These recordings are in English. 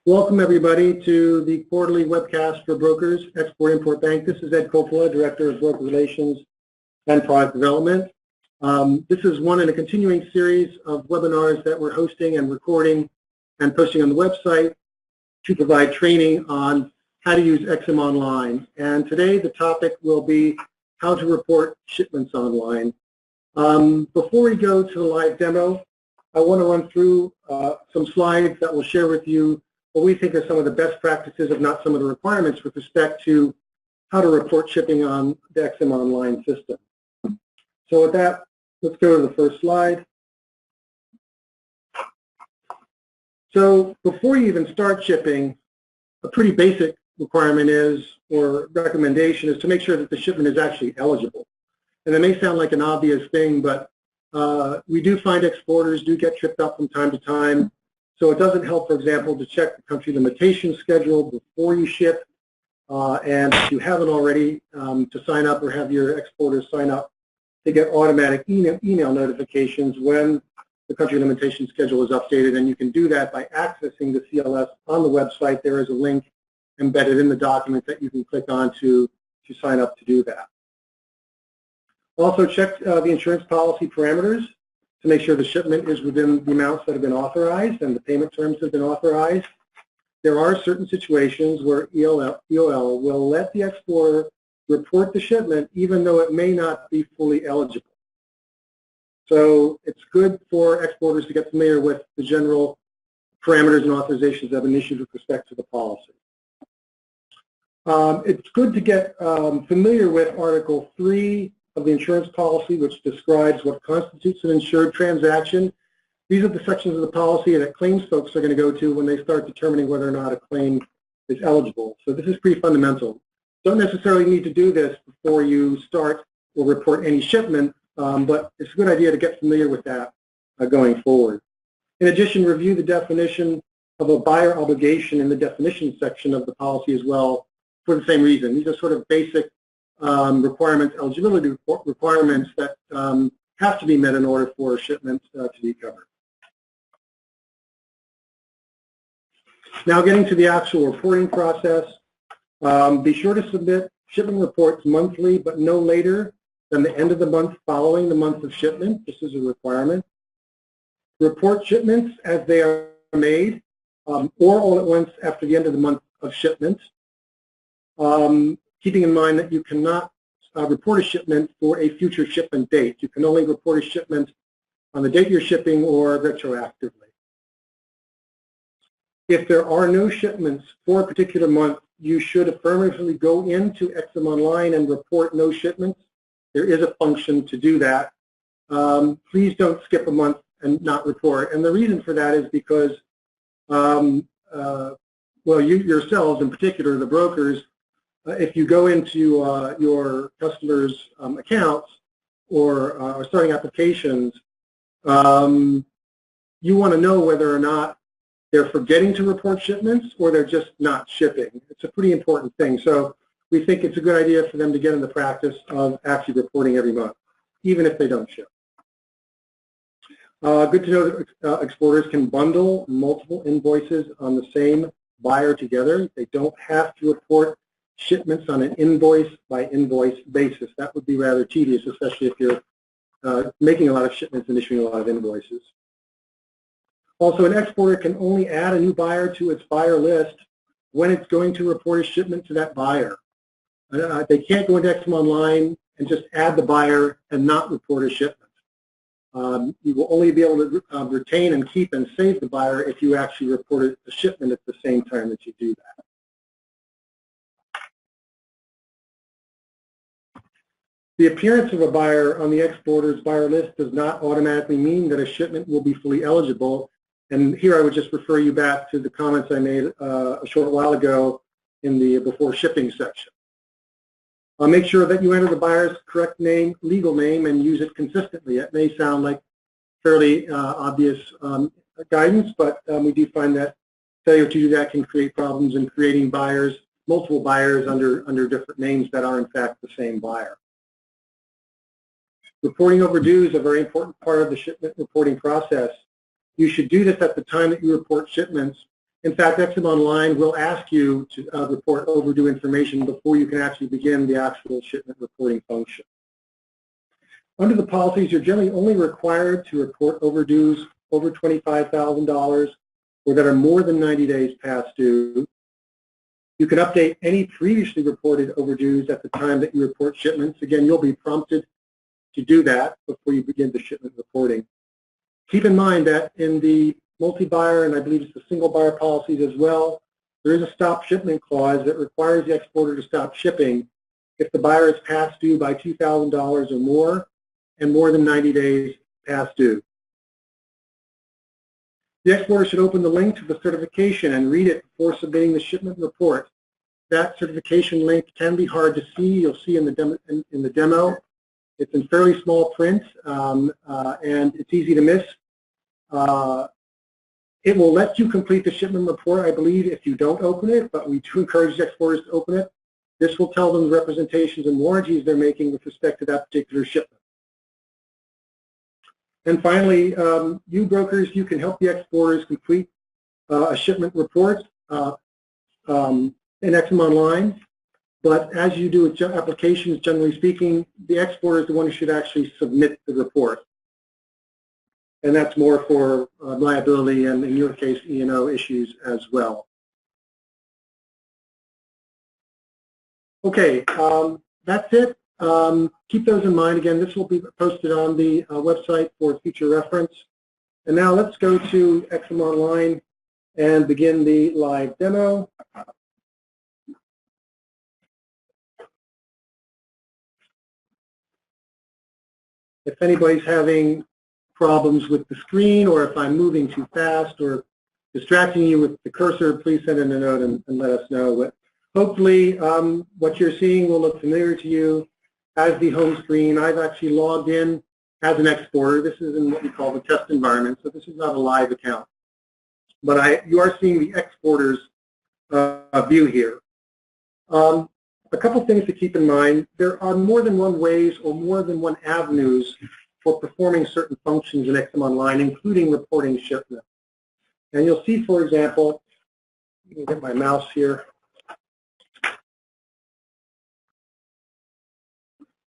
Welcome everybody to the quarterly webcast for brokers, Export-Import Bank. This is Ed Coppola, Director of Broker Relations and Product Development. This is one in a continuing series of webinars that we're hosting and recording and posting on the website to provide training on how to use XM Online. And today the topic will be how to report shipments online. Before we go to the live demo, I want to run through some slides that will share with you what we think are some of the best practices, if not some of the requirements, with respect to how to report shipping on the XM Online system. So with that, let's go to the first slide. So before you even start shipping, a pretty basic requirement is, or recommendation is, to make sure that the shipment is actually eligible. And it may sound like an obvious thing, but we do find exporters do get tripped up from time to time. So it doesn't help, for example, to check the country limitation schedule before you ship, and if you haven't already, to sign up or have your exporters sign up to get automatic email notifications when the country limitation schedule is updated. And you can do that by accessing the CLS on the website. There is a link embedded in the document that you can click on to sign up to do that. Also check the insurance policy parameters to make sure the shipment is within the amounts that have been authorized and the payment terms have been authorized. There are certain situations where EOL will let the exporter report the shipment even though it may not be fully eligible. So it's good for exporters to get familiar with the general parameters and authorizations that have been issued with respect to the policy. It's good to get familiar with Article 3 of the insurance policy, which describes what constitutes an insured transaction. These are the sections of the policy that claims folks are going to go to when they start determining whether or not a claim is eligible. So this is pretty fundamental. Don't necessarily need to do this before you start or report any shipment, but it's a good idea to get familiar with that going forward. In addition, review the definition of a buyer obligation in the definition section of the policy as well for the same reason. These are sort of basic requirements, eligibility requirements that have to be met in order for a shipment to be covered. Now getting to the actual reporting process, be sure to submit shipment reports monthly, but no later than the end of the month following the month of shipment. This is a requirement. Report shipments as they are made, or all at once after the end of the month of shipment. Keeping in mind that you cannot report a shipment for a future shipment date. You can only report a shipment on the date you're shipping or retroactively. If there are no shipments for a particular month, you should affirmatively go into XM Online and report no shipments. There is a function to do that. Please don't skip a month and not report. And the reason for that is because, well, you yourselves, in particular, the brokers, if you go into your customers' accounts or starting applications, you want to know whether or not they're forgetting to report shipments or they're just not shipping. It's a pretty important thing. So we think it's a good idea for them to get in the practice of actually reporting every month, even if they don't ship. Good to know that exporters can bundle multiple invoices on the same buyer together. They don't have to report shipments on an invoice-by-invoice basis. That would be rather tedious, especially if you're making a lot of shipments and issuing a lot of invoices. Also, an exporter can only add a new buyer to its buyer list when it's going to report a shipment to that buyer. They can't go into XM Online and just add the buyer and not report a shipment. You will only be able to retain and keep and save the buyer if you actually report a shipment at the same time that you do that. The appearance of a buyer on the exporter's buyer list does not automatically mean that a shipment will be fully eligible. And here I would just refer you back to the comments I made a short while ago in the before shipping section. Make sure that you enter the buyer's correct name, legal name, and use it consistently. It may sound like fairly obvious guidance, but we do find that failure to do that can create problems in creating buyers, multiple buyers under different names that are in fact the same buyer. Reporting overdue is a very important part of the shipment reporting process. You should do this at the time that you report shipments In fact, Ex-Im Online will ask you to report overdue information before you can actually begin the actual shipment reporting function. Under the policies, you're generally only required to report overdues over $25,000 or that are more than 90 days past due. You can update any previously reported overdues at the time that you report shipments. Again, you'll be prompted to do that before you begin the shipment reporting. Keep in mind that in the multi-buyer, and I believe it's the single buyer policies as well, there is a stop shipment clause that requires the exporter to stop shipping if the buyer is past due by $2,000 or more and more than 90 days past due. The exporter should open the link to the certification and read it before submitting the shipment report. That certification link can be hard to see. You'll see in the demo. It's in fairly small print, and it's easy to miss. It will let you complete the shipment report, I believe, if you don't open it, but we do encourage exporters to open it. This will tell them the representations and warranties they're making with respect to that particular shipment. And finally, you brokers, you can help the exporters complete a shipment report in Ex-Im Online. But as you do with applications, generally speaking, the exporter is the one who should actually submit the report. And that's more for liability and, in your case, E&O issues as well. Okay, that's it. Keep those in mind. Again, this will be posted on the website for future reference. And now let's go to Ex-Im Online and begin the live demo. If anybody's having problems with the screen, or if I'm moving too fast or distracting you with the cursor, please send in a note and let us know. But hopefully what you're seeing will look familiar to you as the home screen. I've actually logged in as an exporter. This is in what we call the test environment, so this is not a live account. But you are seeing the exporter's view here. A couple things to keep in mind. There are more than one ways or more than one avenues for performing certain functions in Ex-Im Online, including reporting shipment. And you'll see, for example, let me get my mouse here.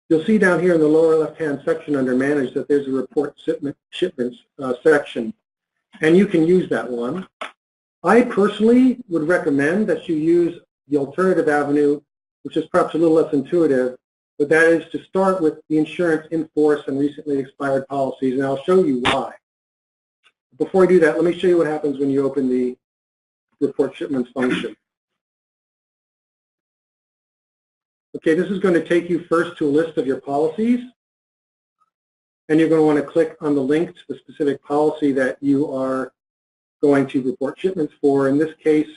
You'll see down here in the lower left-hand section under Manage that there's a Report Shipments section, and you can use that one. I personally would recommend that you use the alternative avenue, which is perhaps a little less intuitive, but that is to start with the insurance in force and recently expired policies, and I'll show you why. Before I do that, let me show you what happens when you open the Report Shipments function. Okay, this is going to take you first to a list of your policies, and you're going to want to click on the link to the specific policy that you are going to report shipments for. In this case,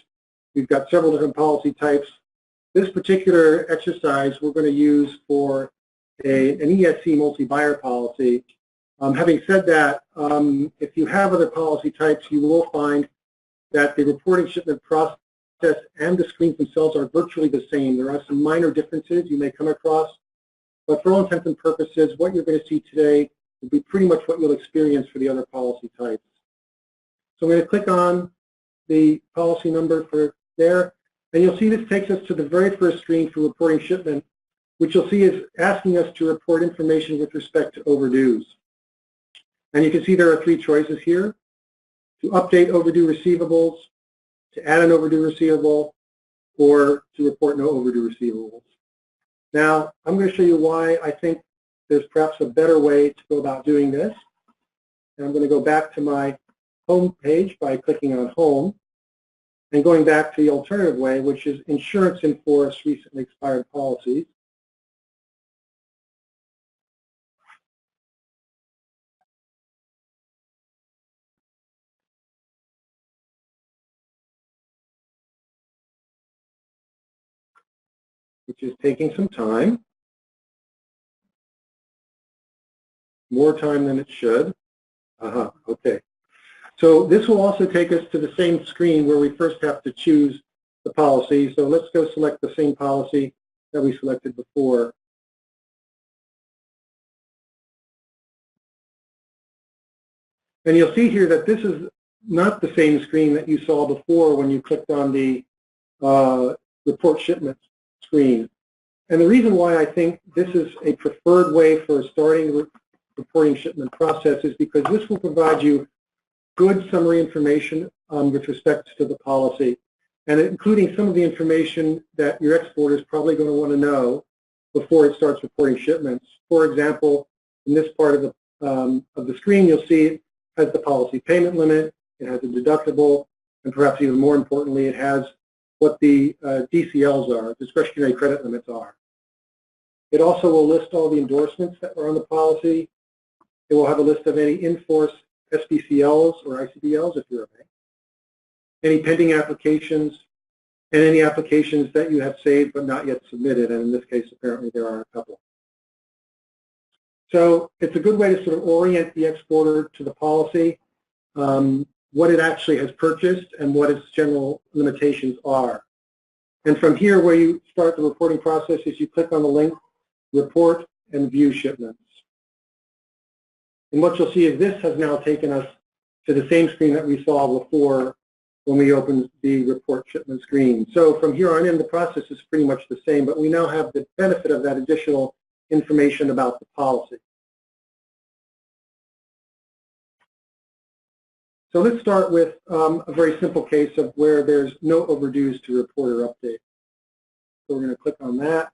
we've got several different policy types. This particular exercise we're going to use for an ESC multi-buyer policy. Having said that, if you have other policy types, you will find that the reporting shipment process and the screens themselves are virtually the same. There are some minor differences you may come across, but for all intents and purposes, what you're going to see today will be pretty much what you'll experience for the other policy types. So I'm going to click on the policy number for there, and you'll see this takes us to the very first screen for reporting shipment, which you'll see is asking us to report information with respect to overdues. And you can see there are three choices here: to update overdue receivables, to add an overdue receivable, or to report no overdue receivables. Now, I'm going to show you why I think there's perhaps a better way to go about doing this. And I'm going to go back to my home page by clicking on Home and going back to the alternative way, which is Insurance in Force Recently Expired Policies. Which is taking some time, more time than it should. Okay. So this will also take us to the same screen where we first have to choose the policy. So let's go select the same policy that we selected before. And you'll see here that this is not the same screen that you saw before when you clicked on the report shipments screen. And the reason why I think this is a preferred way for starting the reporting shipment process is because this will provide you good summary information with respect to the policy, and including some of the information that your exporter is probably going to want to know before it starts reporting shipments. For example, in this part of the screen, you'll see it has the policy payment limit, it has a deductible, and perhaps even more importantly, it has what the DCLs are, discretionary credit limits are. It also will list all the endorsements that are on the policy. It will have a list of any in-force SBCLs or ICDLs if you're a bank, any pending applications, and any applications that you have saved but not yet submitted, and in this case apparently there are a couple. So it's a good way to sort of orient the exporter to the policy, what it actually has purchased and what its general limitations are. And from here, where you start the reporting process is you click on the link, report and view shipments. And what you'll see is this has now taken us to the same screen that we saw before when we opened the report shipment screen. So from here on in, the process is pretty much the same, but we now have the benefit of that additional information about the policy. So let's start with a very simple case of where there's no overdues to report or update. So we're going to click on that.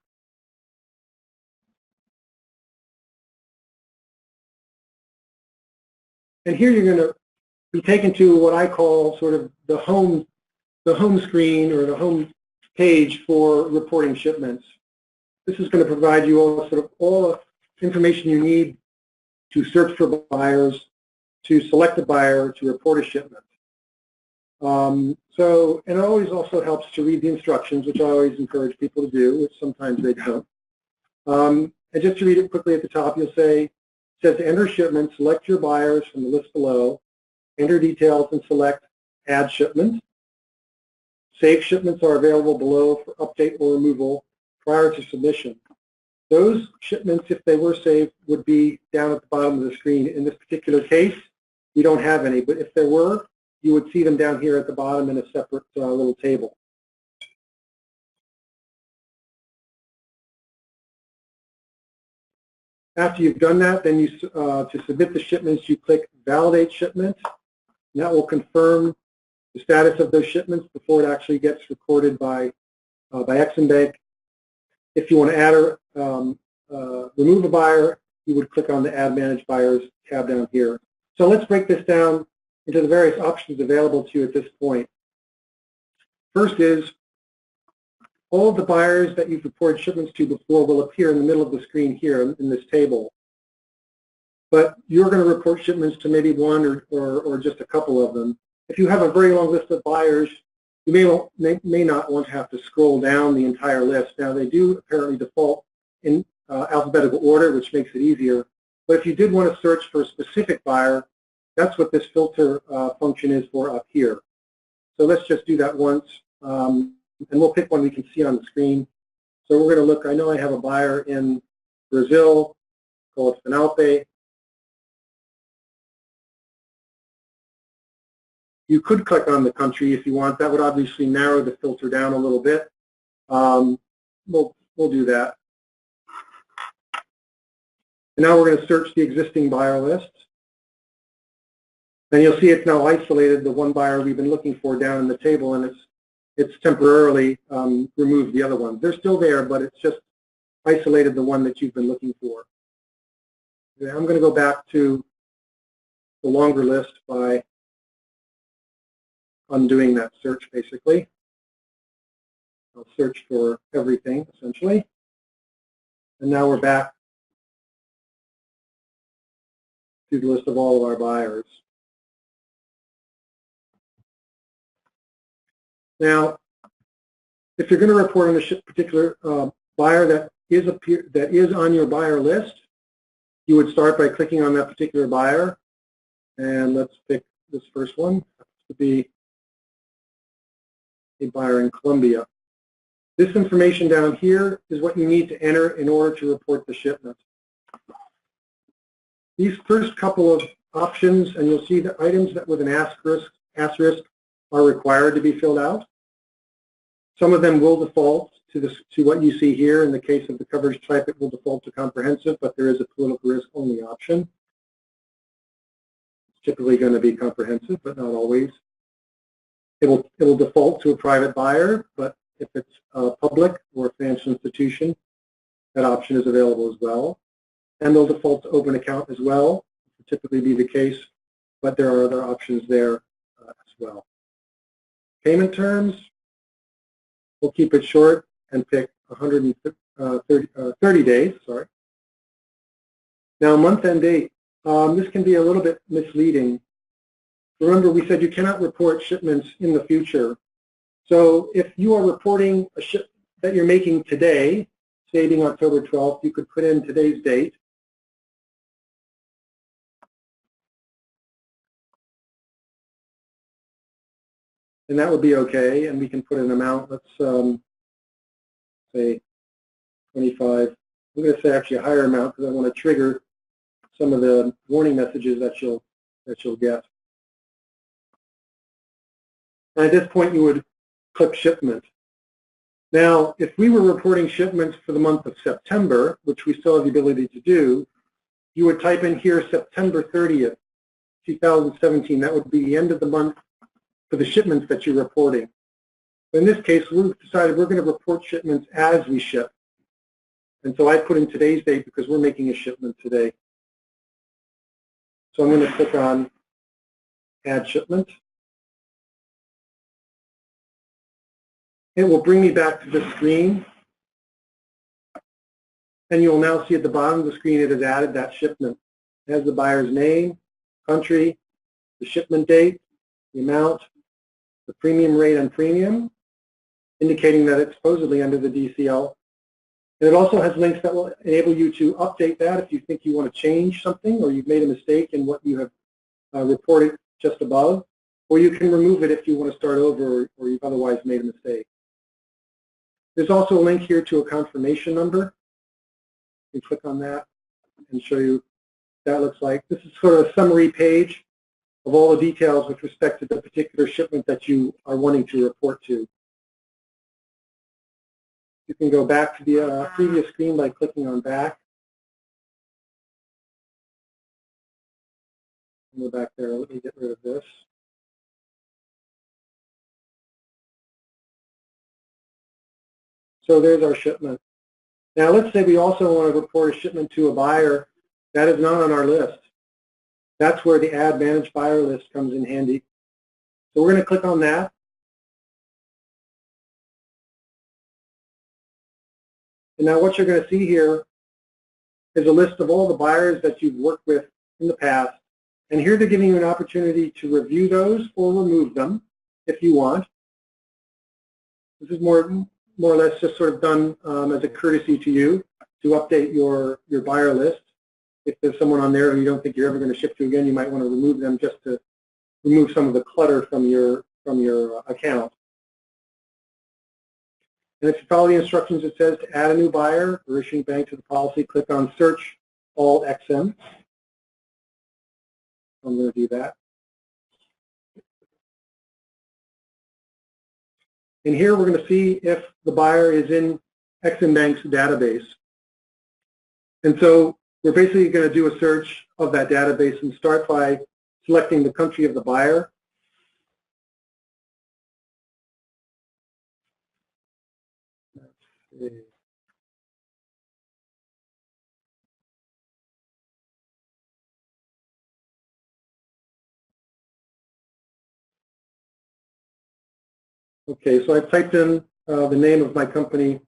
And here you're going to be taken to what I call sort of the home screen or the home page for reporting shipments. This is going to provide you all the information you need to search for buyers, to select a buyer, to report a shipment. And it always also helps to read the instructions, which I always encourage people to do, which sometimes they don't. And just to read it quickly at the top, you'll say, it says to enter shipment, select your buyers from the list below, enter details and select add shipment. Saved shipments are available below for update or removal prior to submission. Those shipments, if they were saved, would be down at the bottom of the screen. In this particular case, we don't have any, but if there were, you would see them down here at the bottom in a separate little table. After you've done that, then to submit the shipments, you click Validate Shipment. And that will confirm the status of those shipments before it actually gets recorded by Ex-Im Bank. If you want to add or remove a buyer, you would click on the Add Manage Buyers tab down here. So let's break this down into the various options available to you at this point. First is, all of the buyers that you've reported shipments to before will appear in the middle of the screen here in this table. But you're going to report shipments to maybe one or just a couple of them. If you have a very long list of buyers, you may not want to have to scroll down the entire list. Now, they do apparently default in alphabetical order, which makes it easier. But if you did want to search for a specific buyer, that's what this filter function is for up here. So let's just do that once. And we'll pick one we can see on the screen. So we're going to look, I know I have a buyer in Brazil, call it Finalpe. You could click on the country if you want. That would obviously narrow the filter down a little bit. We'll do that. And now we're going to search the existing buyer list. And you'll see it's now isolated the one buyer we've been looking for down in the table, and it's temporarily removed the other ones. They're still there, but it's just isolated the one that you've been looking for. Okay, I'm going to go back to the longer list by undoing that search, basically. I'll search for everything, essentially. And now we're back to the list of all of our buyers. Now, if you're going to report on a particular buyer that is on your buyer list, you would start by clicking on that particular buyer. And let's pick this first one. To be a buyer in Colombia. This information down here is what you need to enter in order to report the shipment. These first couple of options, and you'll see the items that with an asterisk asterisk are required to be filled out. Some of them will default to what you see here. In the case of the coverage type, it will default to comprehensive, but there is a political risk only option. It's typically going to be comprehensive, but not always. It will default to a private buyer, but if it's public or a financial institution, that option is available as well. And they'll default to open account as well. It will typically be the case, but there are other options there as well. Payment terms, we'll keep it short and pick 30 days. Sorry. Now, month and date. This can be a little bit misleading. Remember, we said you cannot report shipments in the future. So if you are reporting a ship that you're making today, say being October 12th, you could put in today's date. And that would be okay, and we can put an amount. Let's say 25. I'm going to say actually a higher amount because I want to trigger some of the warning messages that you'll get. And at this point, you would click shipment. Now, if we were reporting shipments for the month of September, which we still have the ability to do, you would type in here September 30th, 2017. That would be the end of the month for the shipments that you're reporting. In this case, we've decided we're going to report shipments as we ship. And so I put in today's date because we're making a shipment today. So I'm going to click on Add Shipment. It will bring me back to this screen. And you'll now see at the bottom of the screen it has added that shipment. It has the buyer's name, country, the shipment date, the amount, the premium rate and premium, indicating that it's supposedly under the DCL. And it also has links that will enable you to update that if you think you want to change something or you've made a mistake in what you have reported just above, or you can remove it if you want to start over or you've otherwise made a mistake. There's also a link here to a confirmation number. You can click on that and show you what that looks like. This is sort of a summary page of all the details with respect to the particular shipment that you are wanting to report to. You can go back to the previous screen by clicking on back. Go back there. Let me get rid of this. So there's our shipment. Now let's say we also want to report a shipment to a buyer that is not on our list. That's where the Add Manage Buyer List comes in handy. So we're going to click on that. And now what you're going to see here is a list of all the buyers that you've worked with in the past. And here they're giving you an opportunity to review those or remove them if you want. This is more or less just sort of done as a courtesy to you to update your buyer list. If there's someone on there who you don't think you're ever going to ship to again, you might want to remove them just to remove some of the clutter from your account. And if you follow the instructions, it says to add a new buyer or issuing bank to the policy, click on Search All XM. I'm going to do that. And here we're going to see if the buyer is in Ex-Im Bank's database. And so we're basically going to do a search of that database and start by selecting the country of the buyer. Okay, so I've typed in the name of my company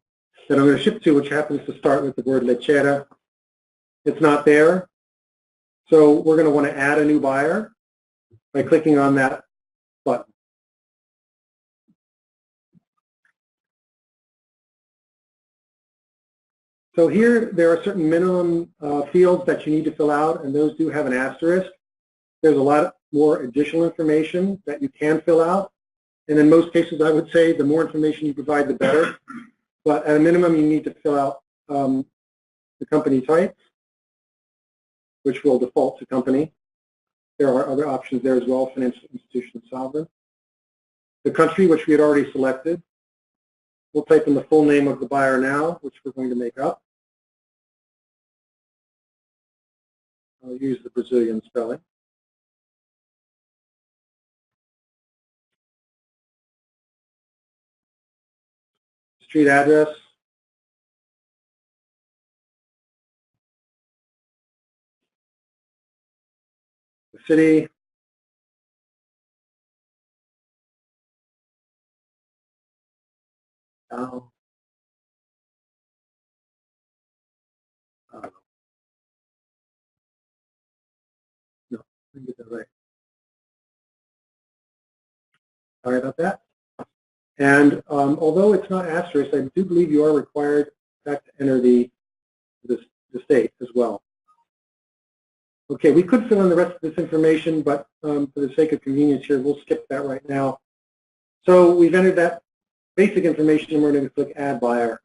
that I'm going to ship to, which happens to start with the word Lechera. It's not there. So we're going to want to add a new buyer by clicking on that button. So here there are certain minimum fields that you need to fill out, and those do have an asterisk. There's a lot more additional information that you can fill out. And in most cases, I would say the more information you provide, the better. But at a minimum, you need to fill out the company type, which will default to company. There are other options there as well, financial institution, sovereign. The country, which we had already selected. We'll type in the full name of the buyer now, which we're going to make up. I'll use the Brazilian spelling. Street address. The city. No, I didn't get that right. Sorry about that. And although it's not asterisk, I do believe you are required to enter the state as well. Okay, we could fill in the rest of this information, but for the sake of convenience here, we'll skip that right now. So we've entered that basic information, and we're going to click Add Buyer.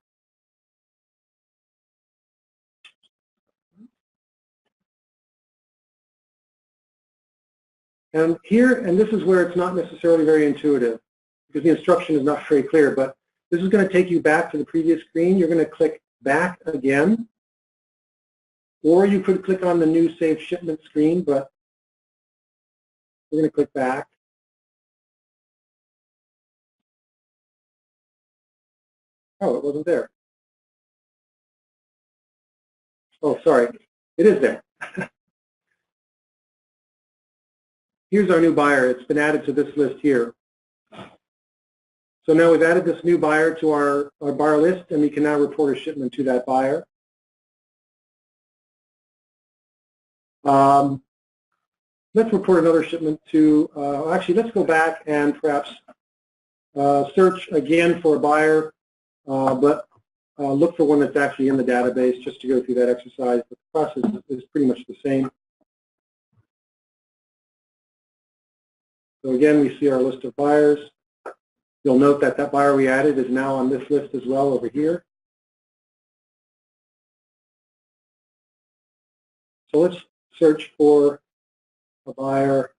And here, and this is where it's not necessarily very intuitive, because the instruction is not very clear, but this is going to take you back to the previous screen. You're going to click Back again, or you could click on the new Save Shipment screen, but we're going to click Back. Oh, it wasn't there. Oh, sorry. It is there. Here's our new buyer. It's been added to this list here. So now we've added this new buyer to our buyer list, and we can now report a shipment to that buyer. Let's report another shipment to, actually, let's go back and perhaps search again for a buyer, but look for one that's actually in the database just to go through that exercise. The process is pretty much the same. So again, we see our list of buyers. You'll note that that buyer we added is now on this list as well over here. So let's search for a buyer.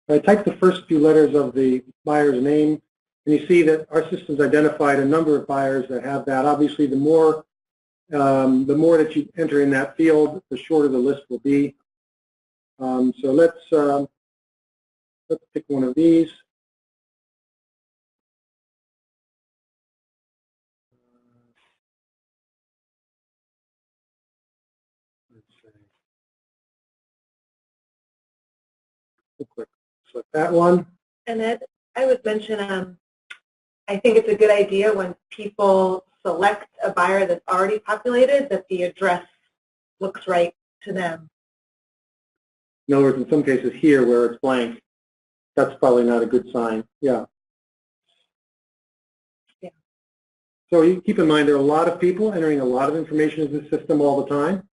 I type the first few letters of the buyer's name, and you see that our system's identified a number of buyers that have that. Obviously, the more that you enter in that field, the shorter the list will be. So let's pick one of these. Let's select that one. And Ed, I would mention, I think it's a good idea when people select a buyer that's already populated that the address looks right to them. In other words, in some cases here where it's blank, that's probably not a good sign. Yeah. Yeah. So you keep in mind there are a lot of people entering a lot of information in the system all the time.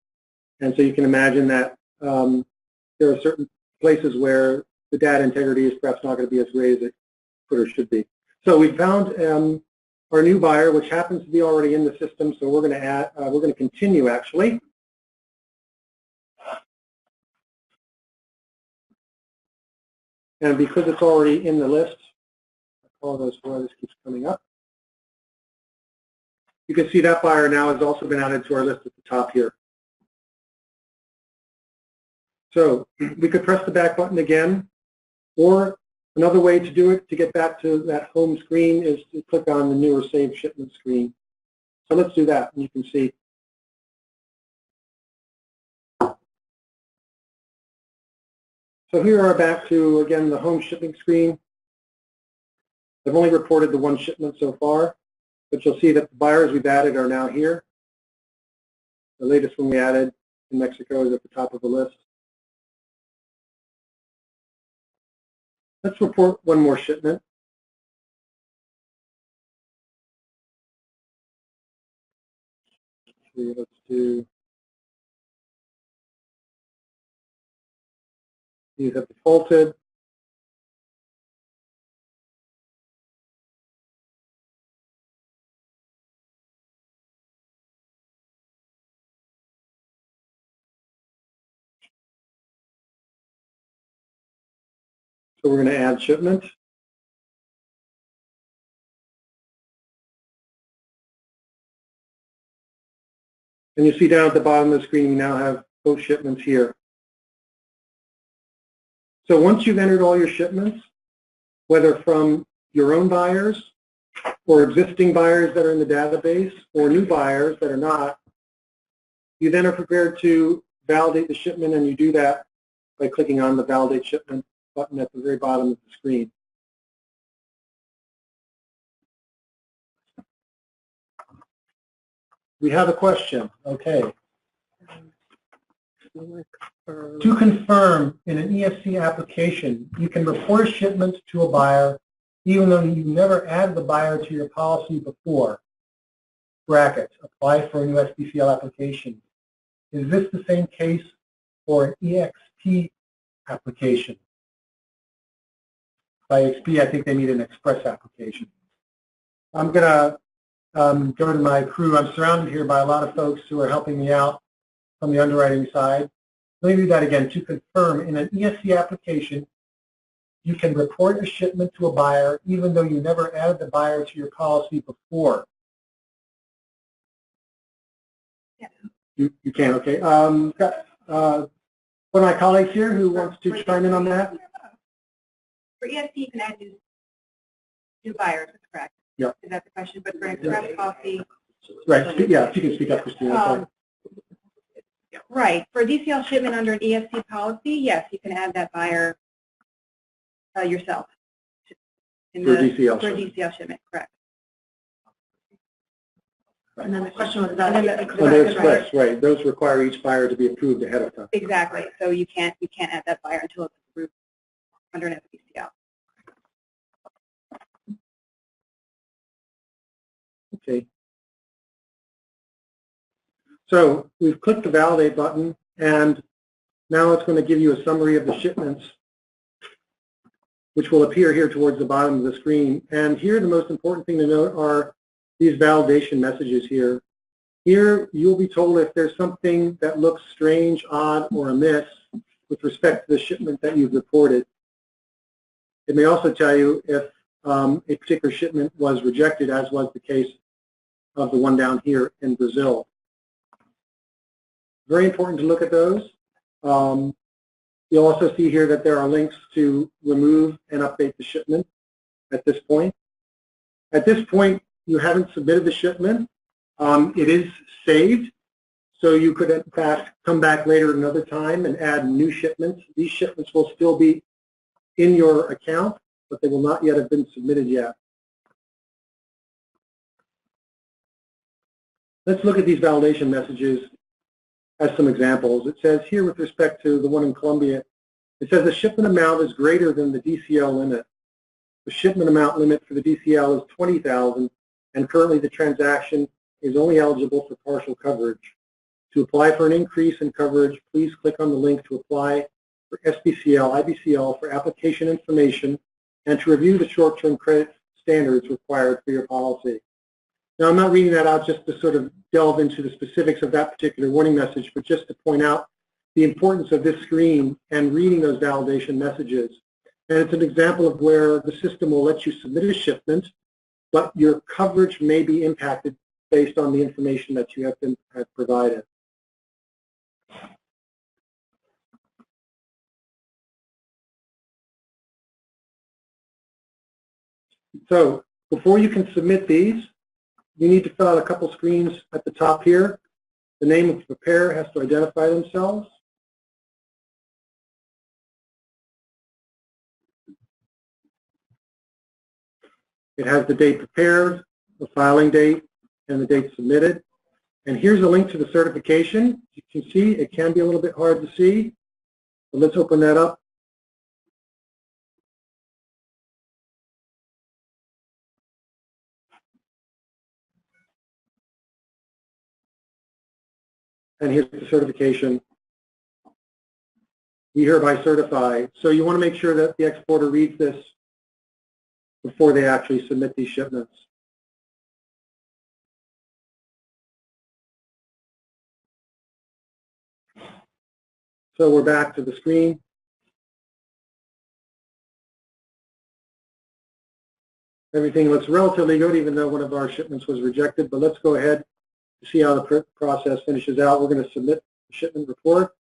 And so you can imagine that there are certain places where the data integrity is perhaps not going to be as great as it could or should be. So we found our new buyer, which happens to be already in the system. So we're going to add, we're going to continue actually. And because it's already in the list, I apologize for why this keeps coming up. You can see that buyer now has also been added to our list at the top here. So we could press the back button again, or another way to do it to get back to that home screen is to click on the newer Save Shipment screen. So let's do that, and you can see. So here we are back to, again, the home shipping screen. I've only reported the one shipment so far, but you'll see that the buyers we've added are now here. The latest one we added in Mexico is at the top of the list. Let's report one more shipment. Let's do These have defaulted. So we're going to add shipment. And you see down at the bottom of the screen, we now have both shipments here. So once you've entered all your shipments, whether from your own buyers or existing buyers that are in the database or new buyers that are not, you then are prepared to validate the shipment, and you do that by clicking on the Validate Shipment button at the very bottom of the screen. We have a question. Okay. To confirm, in an EFC application, you can report a shipment to a buyer even though you never added the buyer to your policy before. Brackets, apply for a new SBCL application. Is this the same case for an EXP application? By XP, I think they need an express application. I'm going to go to my crew. I'm surrounded here by a lot of folks who are helping me out from the underwriting side. Let me do that again. To confirm, in an ESC application, you can report a shipment to a buyer even though you never added the buyer to your policy before. Yeah. You can, okay. Got one of my colleagues here who wants to chime in on that. For ESC, you can add new buyers, that's correct. Yeah. Is that the question? But for an express policy, right, yeah, if you can speak up, Christina. Right. For a DCL shipment under an ESC policy, yes, you can add that buyer yourself. For a DCL for a shipment. DCL shipment, correct. Right. And then the question was about Under express, right. Those require each buyer to be approved ahead of time. Exactly. So you can't add that buyer until it's approved under an SBCL. Okay. So we've clicked the Validate button, and now it's going to give you a summary of the shipments, which will appear here towards the bottom of the screen. And here, the most important thing to note are these validation messages here. Here, you'll be told if there's something that looks strange, odd, or amiss with respect to the shipment that you've reported. It may also tell you if a particular shipment was rejected, as was the case of the one down here in Brazil. Very important to look at those. You'll also see here that there are links to remove and update the shipment at this point. At this point, you haven't submitted the shipment. It is saved, so you could in fact come back later another time and add new shipments. These shipments will still be in your account, but they will not yet have been submitted yet. Let's look at these validation messages as some examples. It says here with respect to the one in Colombia, it says the shipment amount is greater than the DCL limit. The shipment amount limit for the DCL is $20,000, and currently the transaction is only eligible for partial coverage. To apply for an increase in coverage, please click on the link to apply for SBCL, IBCL for application information and to review the short-term credit standards required for your policy. Now, I'm not reading that out just to sort of delve into the specifics of that particular warning message, but just to point out the importance of this screen and reading those validation messages. And it's an example of where the system will let you submit a shipment, but your coverage may be impacted based on the information that you have provided. So before you can submit these, you need to fill out a couple screens at the top here. The name of the preparer has to identify themselves. It has the date prepared, the filing date, and the date submitted. And here's a link to the certification. You can see it can be a little bit hard to see, but let's open that up. And here's the certification we hereby certify. So you want to make sure that the exporter reads this before they actually submit these shipments. So we're back to the screen. Everything looks relatively good, even though one of our shipments was rejected. But let's go ahead to see how the process finishes out. We're going to submit the shipment report.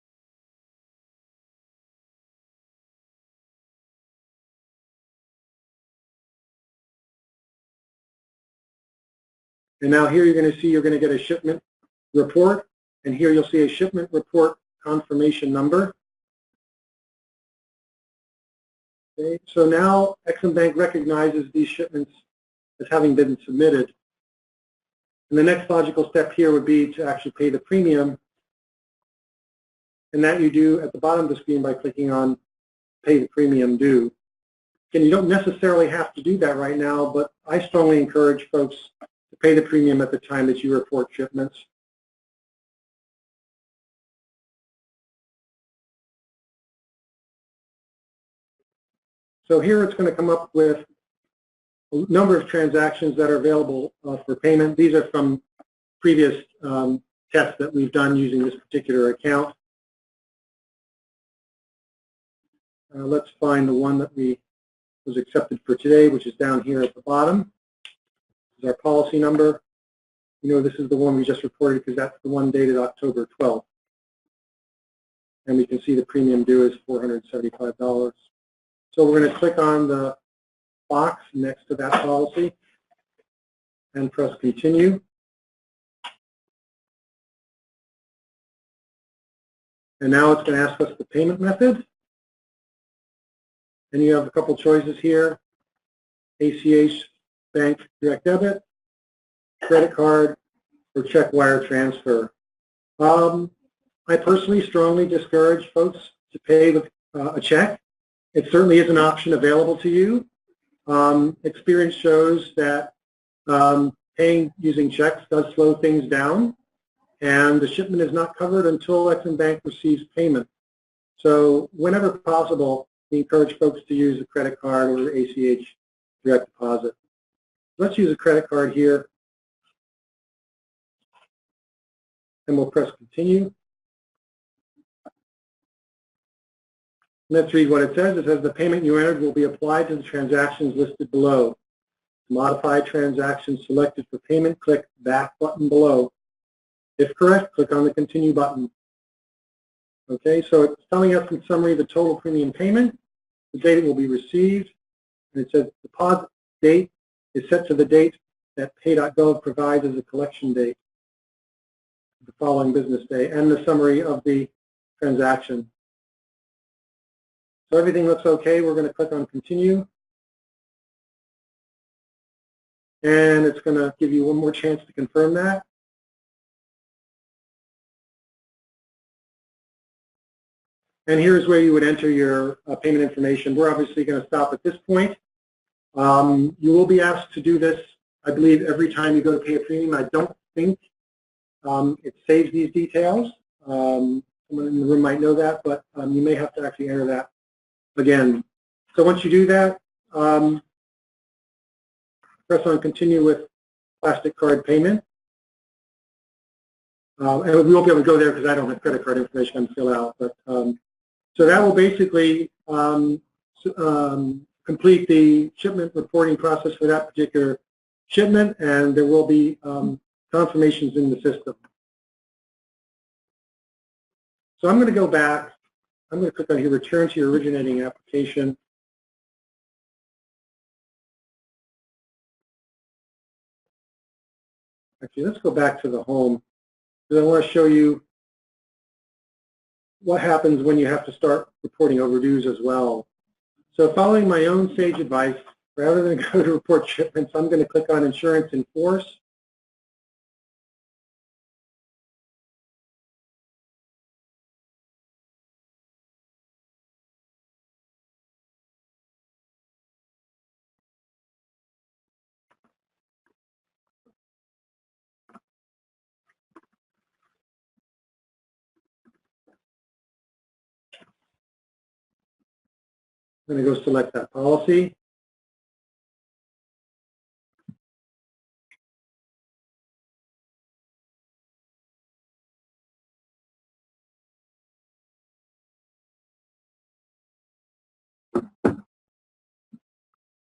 And now here you're going to see you're going to get a shipment report. And here you'll see a shipment report confirmation number. Okay, so now Ex-Im Bank recognizes these shipments as having been submitted. And the next logical step here would be to actually pay the premium. And that you do at the bottom of the screen by clicking on Pay the Premium Due. And you don't necessarily have to do that right now, but I strongly encourage folks to pay the premium at the time that you report shipments. So here it's going to come up with a number of transactions that are available for payment. These are from previous tests that we've done using this particular account. Let's find the one that was accepted for today, which is down here at the bottom. This is our policy number. You know, this is the one we just reported because that's the one dated October 12th. And we can see the premium due is $475. So we're going to click on the box next to that policy and press continue. And now it's going to ask us the payment method. And you have a couple choices here: ACH, bank direct debit, credit card, or check wire transfer. I personally strongly discourage folks to pay with a check. It certainly is an option available to you. Experience shows that paying using checks does slow things down, and the shipment is not covered until Ex-Im Bank receives payment. So whenever possible, we encourage folks to use a credit card or ACH direct deposit. Let's use a credit card here, and we'll press continue. Let's read what it says. It says the payment you entered will be applied to the transactions listed below. To modify transactions selected for payment, click back button below. If correct, click on the continue button. Okay, so it's telling us in summary the total premium payment, the date it will be received, and it says deposit date is set to the date that pay.gov provides as a collection date, the following business day, and the summary of the transaction. So everything looks okay. We're going to click on continue. And it's going to give you one more chance to confirm that. And here's where you would enter your payment information. We're obviously going to stop at this point. You will be asked to do this, I believe, every time you go to pay a premium. I don't think it saves these details. Someone in the room might know that, but you may have to actually enter that again. So once you do that, press on continue with plastic card payment. And we won't be able to go there because I don't have credit card information to fill out. But so that will basically complete the shipment reporting process for that particular shipment, and there will be confirmations in the system. So I'm going to go back. I'm going to click on here, return to your originating application. Actually, let's go back to the home, because I want to show you what happens when you have to start reporting overdues as well. So following my own sage advice, rather than go to report shipments, I'm going to click on Insurance in Force. I'm going to go select that policy.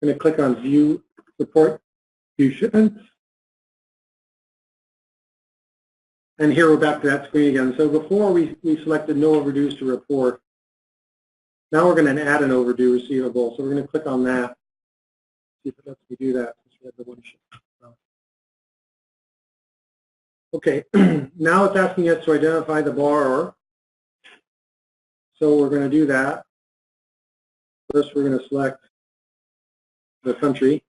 I'm going to click on View Report, View Shipments. And here we're back to that screen again. So before we selected no overdues to report. Now we're going to add an overdue receivable. So we're going to click on that. See if it lets me do that. Okay, now it's asking us to identify the borrower. So we're going to do that. First, we're going to select the country.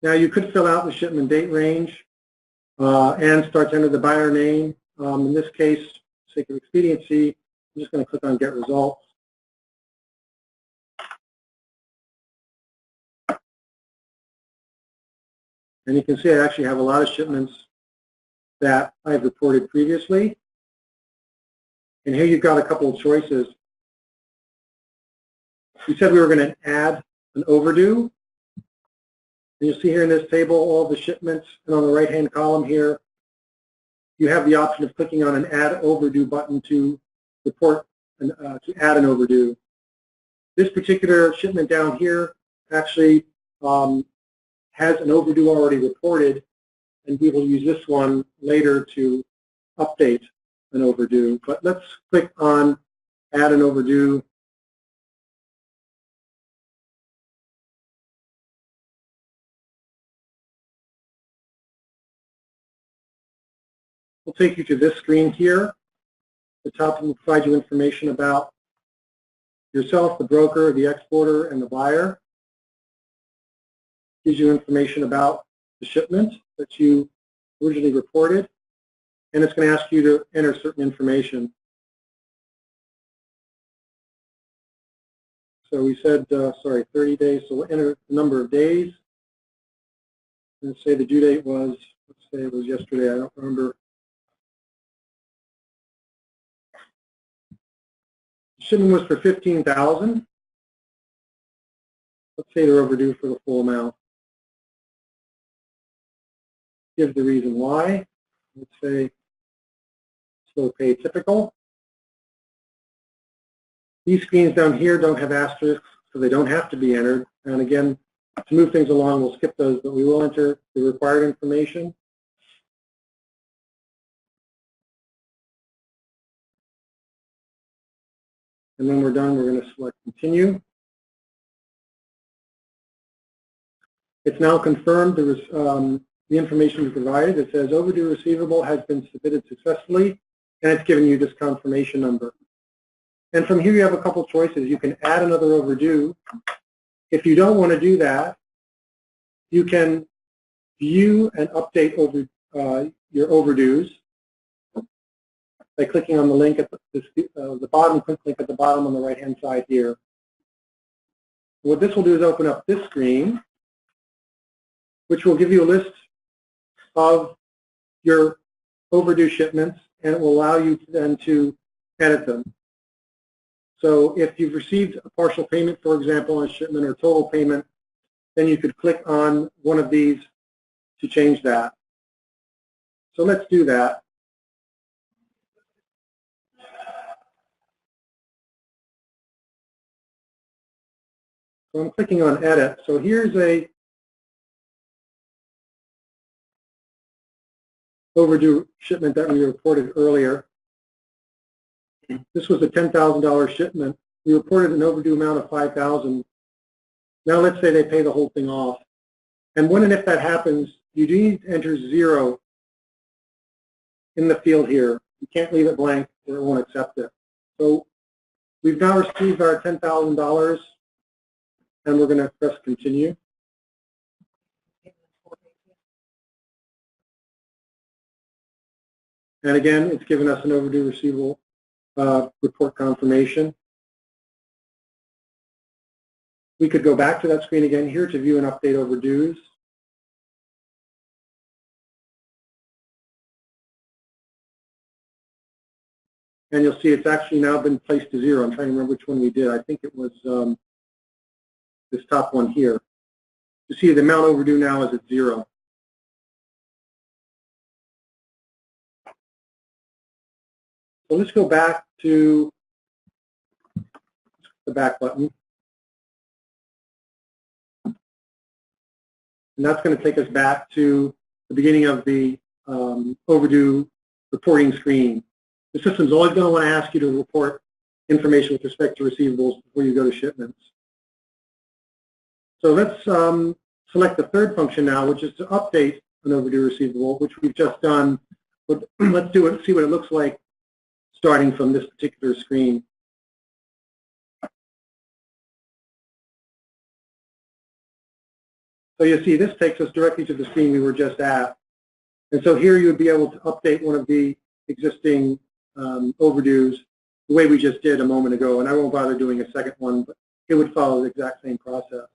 Now you could fill out the shipment date range and start to enter the buyer name. In this case, for sake of expediency, I'm just going to click on Get Results. And you can see I actually have a lot of shipments that I've reported previously. And here you've got a couple of choices. We said we were going to add an overdue. And you'll see here in this table all the shipments, and on the right-hand column here, you have the option of clicking on an Add Overdue button to report to add an overdue. This particular shipment down here actually has an overdue already reported, and we will use this one later to update an overdue. But let's click on Add an Overdue. We'll take you to this screen here. The top will provide you information about yourself, the broker, the exporter, and the buyer. Gives you information about the shipment that you originally reported, and it's going to ask you to enter certain information. So we said, 30 days, so we'll enter the number of days. Let's say the due date was, let's say it was yesterday, I don't remember. The shipment was for $15,000. Let's say they're overdue for the full amount. Give the reason why. Let's say slow pay typical. These screens down here don't have asterisks, so they don't have to be entered. And again, to move things along, we'll skip those, but we will enter the required information. And when we're done, we're going to select Continue. It's now confirmed there was the information you provided. It says overdue receivable has been submitted successfully, and it's given you this confirmation number. And from here you have a couple choices. You can add another overdue. If you don't want to do that, you can view and update your overdues by clicking on the link at the bottom, quick link at the bottom on the right-hand side here. What this will do is open up this screen, which will give you a list of your overdue shipments, and it will allow you then to edit them. So if you've received a partial payment, for example, on a shipment or total payment, then you could click on one of these to change that. So let's do that. So I'm clicking on Edit. So here's a overdue shipment that we reported earlier. This was a $10,000 shipment. We reported an overdue amount of $5,000. Now let's say they pay the whole thing off. And when and if that happens, you do need to enter 0 in the field here. You can't leave it blank or it won't accept it. So we've now received our $10,000, and we're going to press Continue. And again, it's given us an overdue receivable report confirmation. We could go back to that screen again here to view and update overdues. and you'll see it's actually now been placed to 0. I'm trying to remember which one we did. I think it was this top one here. You see the amount overdue now is at 0. So let's go back to the back button. And that's going to take us back to the beginning of the overdue reporting screen. The system's always going to want to ask you to report information with respect to receivables before you go to shipments. So let's select the third function now, which is to update an overdue receivable, which we've just done. But let's do it, see what it looks like starting from this particular screen. So you see this takes us directly to the screen we were just at. And so here you would be able to update one of the existing overdues the way we just did a moment ago. And I won't bother doing a second one, but it would follow the exact same process.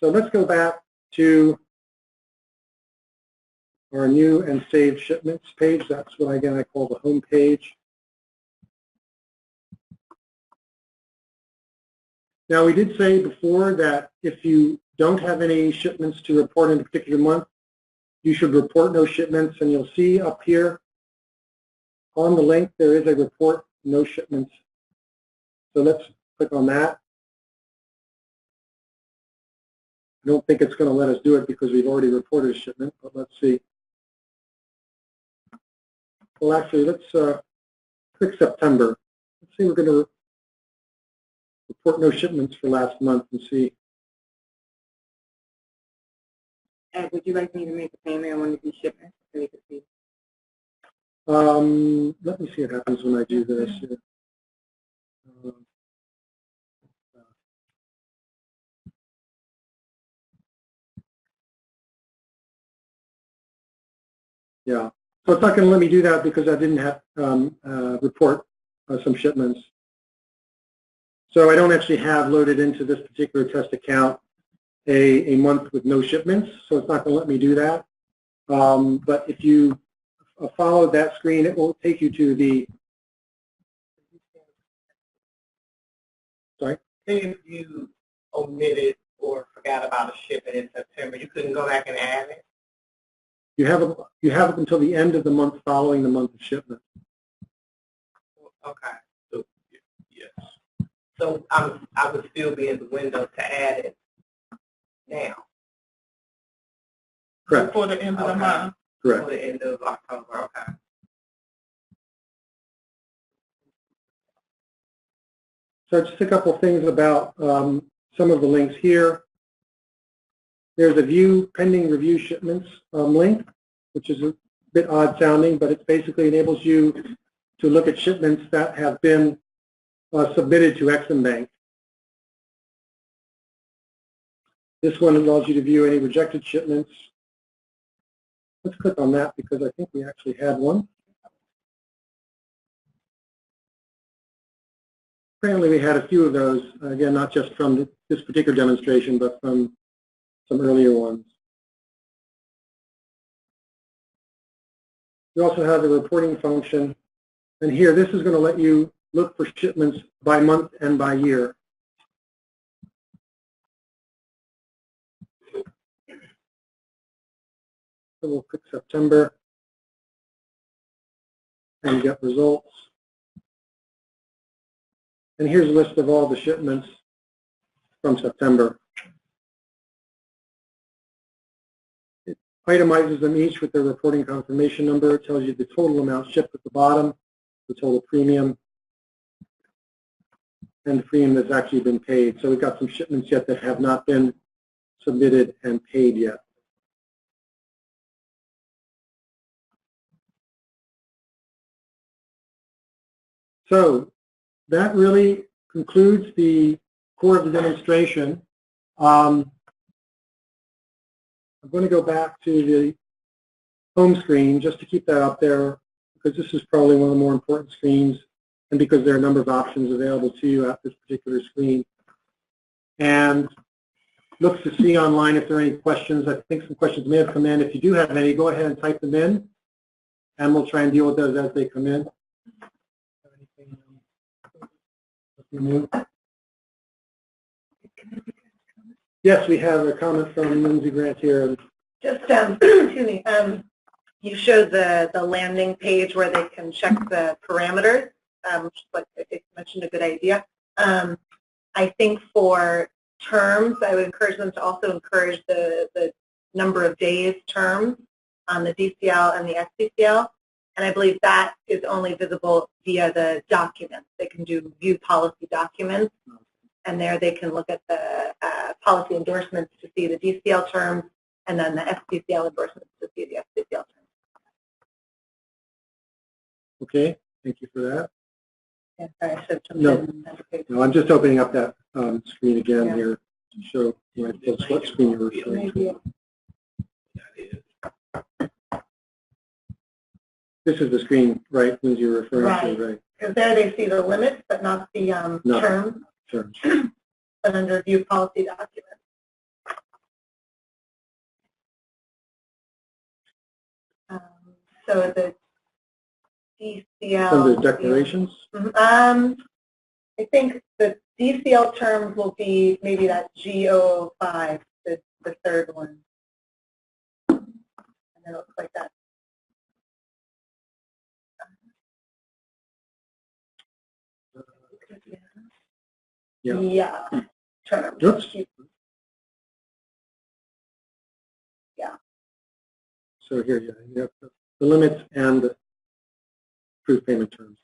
So let's go back to our new and saved shipments page. That's what, again, I call the home page. Now, we did say before that if you don't have any shipments to report in a particular month, you should report no shipments. And you'll see up here on the link, there is a report no shipments. So let's click on that. I don't think it's going to let us do it because we've already reported a shipment, but let's see. Well, actually, let's click September. Let's see, we're going to report no shipments for last month and see. Ed, would you like me to make a payment on one of these shipments so you can see? Let me see what happens when I do this. Yeah, so it's not going to let me do that because I didn't have report some shipments. So I don't actually have loaded into this particular test account a month with no shipments, so it's not going to let me do that. But if you follow that screen, it will take you to the, sorry? If you omitted or forgot about a shipment in September, you couldn't go back and add it? You have it until the end of the month following the month of shipment. Okay. So, yes. So I would still be in the window to add it now. Correct. Before the end of the month. Correct. Before the end of October. Okay. So just a couple of things about some of the links here. There's a view pending review shipments link, which is a bit odd sounding, but it basically enables you to look at shipments that have been submitted to Ex-Im Bank. This one allows you to view any rejected shipments. Let's click on that because I think we actually had one. Apparently we had a few of those, again, not just from this particular demonstration, but from some earlier ones. We also have the reporting function. And here, this is going to let you look for shipments by month and by year. So we'll click September and get results. And here's a list of all the shipments from September. It itemizes them each with their reporting confirmation number. It tells you the total amount shipped at the bottom, the total premium, and the premium that's actually been paid. So we've got some shipments yet that have not been submitted and paid yet. So that really concludes the core of the demonstration. I'm going to go back to the home screen just to keep that up there because this is probably one of the more important screens and because there are a number of options available to you at this particular screen. And look to see online if there are any questions. I think some questions may have come in. If you do have any, go ahead and type them in and we'll try and deal with those as they come in. Yes, we have a comment from Lindsay Grant here. Just, excuse me, you showed the landing page where they can check the parameters, which is like I mentioned, a good idea. I think for terms, I would encourage them to also encourage the number of days terms on the DCL and the SCCL. And I believe that is only visible via the documents. They can do view policy documents, and there they can look at the policy endorsements to see the DCL terms, and then the SCCL endorsements to see the SCCL terms. Okay, thank you for that. Yeah, sorry, I should have No. jumped in. No, I'm just opening up that screen again Yeah. here to show what screen you're referring to. This is the screen, right, Lindsay, you're referring to, right? Because there they see the limits, but not the No. terms, Sure. but under view policy documents. So the DCL. Under declarations? I think the DCL terms will be maybe that G005, the third one. And then it looks like that. Yeah. Yeah. Terms. Oops. Yeah. So here you have the limits and the approved payment terms.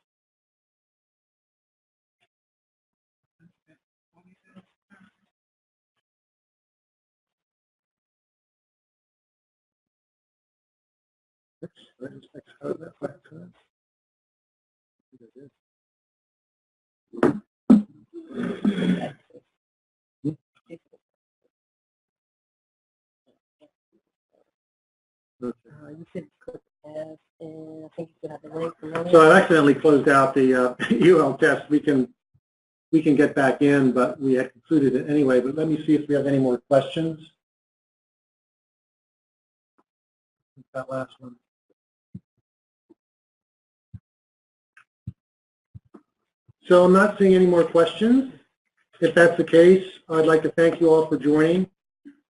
Oops, I just X out of that back time. Okay. You could click F, and I think you could have the link from So I accidentally closed out the UL test. We can get back in, but we had concluded it anyway. But let me see if we have any more questions. That last one. So I'm not seeing any more questions. If that's the case, I'd like to thank you all for joining.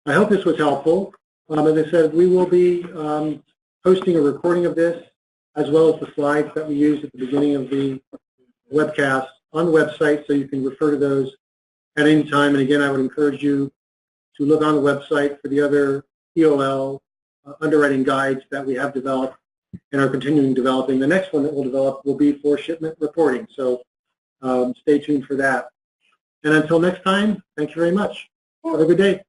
I hope this was helpful. As I said, we will be posting a recording of this as well as the slides that we used at the beginning of the webcast on the website, so you can refer to those at any time. And again, I would encourage you to look on the website for the other EOL underwriting guides that we have developed and are continuing developing. The next one that we'll develop will be for shipment reporting. So stay tuned for that. And until next time, thank you very much. Have a good day.